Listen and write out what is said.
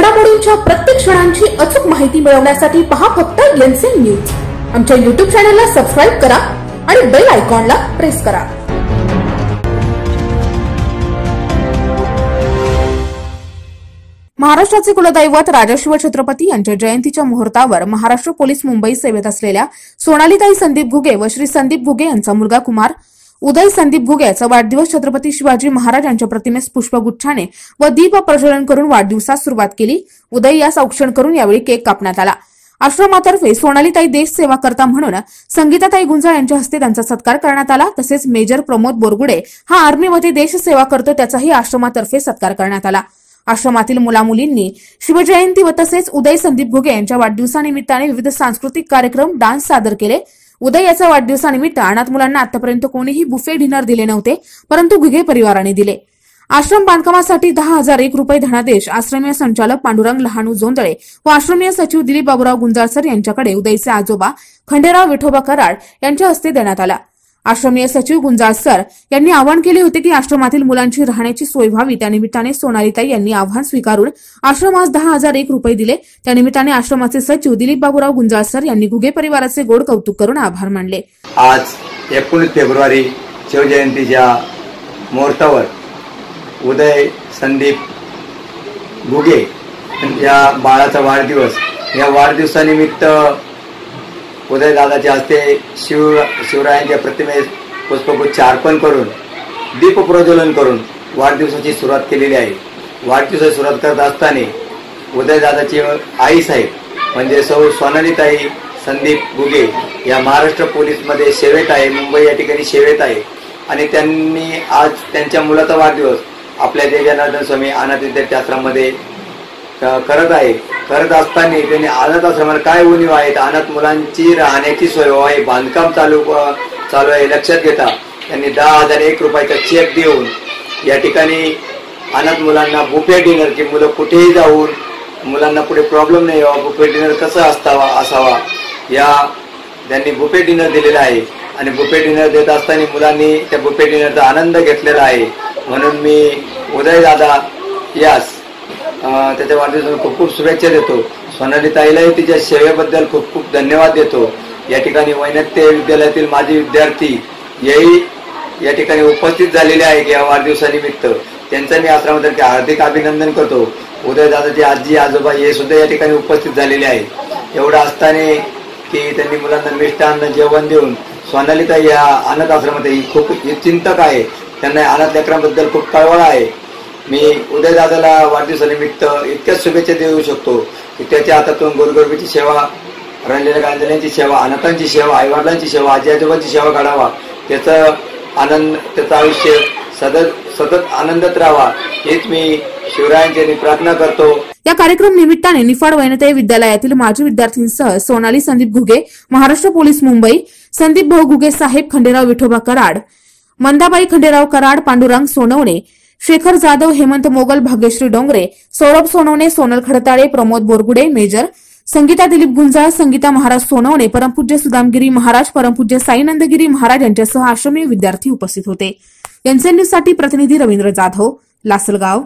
घडामोडींच्या प्रत्येक क्षणांची अचूक माहिती मिळवण्यासाठी पहा फक्त एनसीएन न्यूज। आमच्या YouTube चॅनलला सबस्क्राइब करा आणि बेल आयकॉनला प्रेस करा। महाराष्ट्राचे कुलदैवत राजा शिव छत्रपती यांच्या जयंतीच्या मुहूर्तावर महाराष्ट्र पोलीस मुंबई सेवेत असलेल्या सोनालीताई संदीप घुगे व श्री संदीप घुगे यांचा मुलगा कुमार उदय संदीप घुगे याचा वाढदिवस छत्रपती शिवाजी महाराज यांच्या प्रतिमेस पुष्पगुच्छाने व दीप प्रज्वलन करून वाढदिवसास सुरुवात केली। उदय यास औक्षण करून यावेळी केक कापण्यात आला। आश्रमातर्फे सोनालीताई देश सेवा करता म्हणून संगीताताई गुंजाळ यांच्या हस्ते त्यांचा सत्कार करण्यात आला। तसेच मेजर प्रमोद बोरगुडे हा आर्मीमध्ये देश सेवा करतो त्याचाही आश्रमातर्फे सत्कार करण्यात आला। आश्रमातील मुलामुलींनी शिवजयंती व तसेच उदय संदीप घुगे यांच्या वाढदिवसानिमित्ताने विविध सांस्कृतिक कार्यक्रम डान्स सादर केले। उदय याचा वाढदिवसानिमित्त अनाथ मुलांना आतापर्यंत कोणीही बुफे डिनर दिले नव्हते, परंतु घुगे परिवाराने दिले। आश्रम बांधकामासाठी 10,001 रुपये धनादेश आश्रमीय संचालक पांडुरंग लहानू जोंधळे व आश्रमीय सचिव दिलीप बाबूराव गुंजाळसर यांच्याकडे उदयचे आजोबा खंडेराव विठोबा कराड यांच्या हस्ते देण्यात आला। आश्रमीय सचिव गुंजाळसर यांनी आवाहन केले होते की आश्रमातील मुलांची राहण्याची सोय व्हावी। त्यानिमित्ताने सोनालीताई यांनी आव्हान स्वीकारून आश्रमास 10,001 रुपये दिले। त्यानिमित्ताने आश्रमाचे सचिव दिलीप बाबूराव गुंजाळसर यांनी घुगे परिवाराचे गोड कौतुक करून आभार मानले। आज 19 फेब्रुवारी शिवजयंतीच्या मुहूर्तावर उदय संदीप घुगे या बाळाचा वाढदिवस, या वाढदिवसानिमित्त उदय दादाच्या हस्ते शिवरायांच्या प्रतिमेस पुष्पगुच्छ अर्पण करून दीप प्रज्वलन करून वाढदिवसाची सुरुवात केलेली आहे। वाढदिवसाची सुरुवात करत असताना उदय दादाची आई साहेब म्हणजे सौ सोनालीताई संदीप घुगे या महाराष्ट्र पोलीसमध्ये सेवेत आहे, मुंबई या ठिकाणी सेवेत आहे आणि त्यांनी आज त्यांच्या मुलाचा वाढदिवस आपल्या जय जनार्दन स्वामी अनाथ विद्यार्थी आश्रमामध्ये करत असताना त्यांनी अनाथ आश्रमाला काय उणीव आहेत, अनाथ मुलांची राहण्याची सोय व्हावी, बांधकाम चालू आहे लक्षात घेता त्यांनी 10,001 रुपयाचा चेक देऊन या ठिकाणी अनाथ मुलांना बुफे डिनर की मुलं कुठेही जाऊन मुलांना पुढे प्रॉब्लेम नाही व्हावा, बुफे डिनर कसा असावा या त्यांनी बुफे डिनर दिलेला आहे आणि बुफे डिनर देत असताना मुलांनी त्या बुफे डिनरचा आनंद घेतलेला आहे। म्हणून मी उदय दादा यास त्याच्या वाढदिवसाला खूप खूप शुभेच्छा देतो। सोनालीताईलाही तिच्या सेवेबद्दल खूप खूप धन्यवाद देतो। या ठिकाणी वैनत्य विद्यालयातील माजी विद्यार्थी याही या ठिकाणी उपस्थित झालेले आहे या वाढदिवसानिमित्त त्यांचं मी आश्रमातर्फे हार्दिक अभिनंदन करतो। उदय दादाचे आजी आजोबा हे सुद्धा या ठिकाणी उपस्थित झालेले आहेत। एवढं असताना की त्यांनी मुलांना मिष्टान्न जेवण देऊन सोनालीताई या अनाथ आश्रमातही खूप चिंतक आहे, त्यांना अनाथ लेकरांबद्दल खूप कळवळ आहे। मी उदय दादाला वाढदिवसानिमित्त इतक्याच शुभेच्छा देऊ शकतो की त्याच्या हातातून गोरगरिबाची सेवा, रंजन गांधल्यांची सेवा, अनाथांची सेवा, आईवडिलांची सेवा, आजी आजोबांची सेवा घडावा, त्याचं आयुष्य सतत आनंदात राहावा हेच मी शिवरायांची प्रार्थना करतो। या कार्यक्रम निमित्ताने निफाड वैनते विद्यालयातील माजी विद्यार्थ्यांसह सोनाली संदीप घुगे, महाराष्ट्र पोलीस मुंबई, संदीप भाऊ घुगे साहेब, खंडेराव विठोबा कराड, मंदाबाई खंडेराव कराड, पांडुरंग सोनवणे, शेखर जाधव, हेमंत मोगल, भाग्यश्री डोंगरे, सौरभ सोनवणे, सोनल खडताळे, प्रमोद बोरगुडे, मेजर संगीता दिलीप गुंजाळ, संगीता महाराज सोनवणे, परमपूज्य सुदामगिरी महाराज, परमपूज्य साईनंदगिरी महाराज यांच्यासह आश्रमीय विद्यार्थी उपस्थित होते। एनसीएन न्यूज साठी प्रतिनिधी रवींद्र जाधव, लासलगाव।